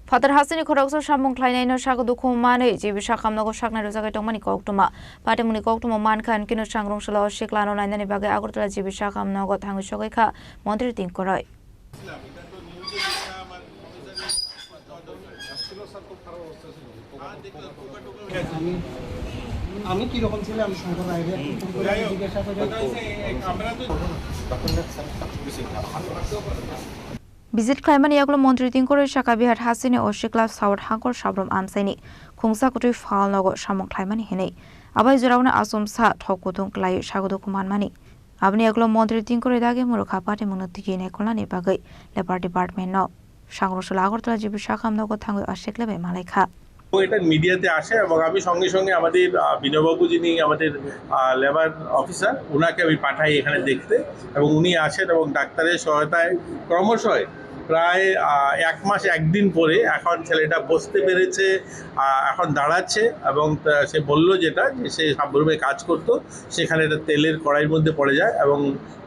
Phatar Hasteni khoroksa Samung Khlainaino Sago Dukhomanwi jibi Sakham Nogo Saknaijagwi Tongmani Koktwma Patimungni Koktwma Mankha Hunkheno Sangrongsalo Sikla Nainani Bagwi Agartala jibi Sakham Nogo Thangwi Sogwikha Mantri Tinku আমি কি রকম ছিলাম সংকট idea জিজ্ঞাসা করে আমরা তো Visit Khlainaino Yaglo Mantri Tinku Shaka Bihar Hasteni o Sikla Sawat Hangkor Sabrom Amsaini Khungsa Kutui Phal Nogo Samung Khlainaini Hene Abai Jurauna Asum Sa Thokutung Klai Sago Dukhomanwi Abni Yaglo Mantri Tinku Dage Murukha Patimungni Tikine Khlainaini Bagwi Lepar Department no Sangrongsalo Agartala jibi Sakham Nogo Thangwi Sikla be Mankha এটা মিডিয়াতে আসে এবং আমি সঙ্গে সঙ্গে আমাদের বিনয়বাবু যিনি আমাদের লেবার অফিসার ওনাকে আমি পাঠাই এখানে দেখতে এবং উনি আসেন এবং ডাক্তারের সহায়তায় ক্রমশই প্রায় 1 মাস 1 দিন পরে এখন ছেলেটা বসতে পেরেছে, এখন দাঁড়াচ্ছে এবং সে বলল যেটা যে সে সাবরুমে কাজ করতো সেখানে একটা তেলের কড়াইয়ের মধ্যে পড়ে যায় এবং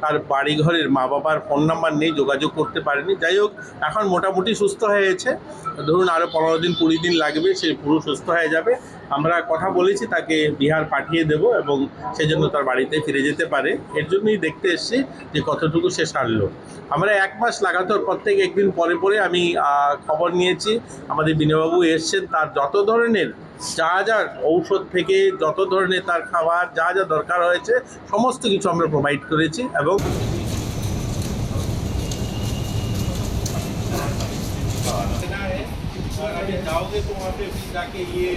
তার বাড়িঘরের মা বাবার ফোন নাম্বার নেই, যোগাযোগ করতে পারেনি। যাই হোক এখন মোটামুটি সুস্থ হয়েছে, ধরুন আরও 15 দিন 20 দিন লাগবে, সে পুরো সুস্থ হয়ে যাবে। আমরা কথা বলেছি তাকে বিহার পাঠিয়ে দেব এবং সেজন্য তার বাড়িতে ফিরে যেতে পারে। এর জন্যই দেখতে এসেছি যে কতটুকু সে সারলো। আমরা 1 মাস লাগাতার প্রত্যেক একদিন পরে পরে আমি খবর নিয়েছি। আমাদের বিনয়বাবু এসছেন, তার যত ধরনের যা যা ঔষধ থেকে যত ধরনের তার খাবার যা যা দরকার হয়েছে সমস্ত কিছু আমরা প্রোভাইড করেছি এবং जाओगे तो वहाँ पे भी जाके ये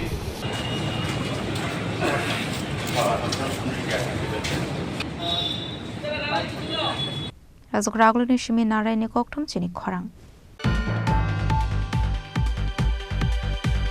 Razok Raglu ni Shimi Nainani Koktwma Chini Khorang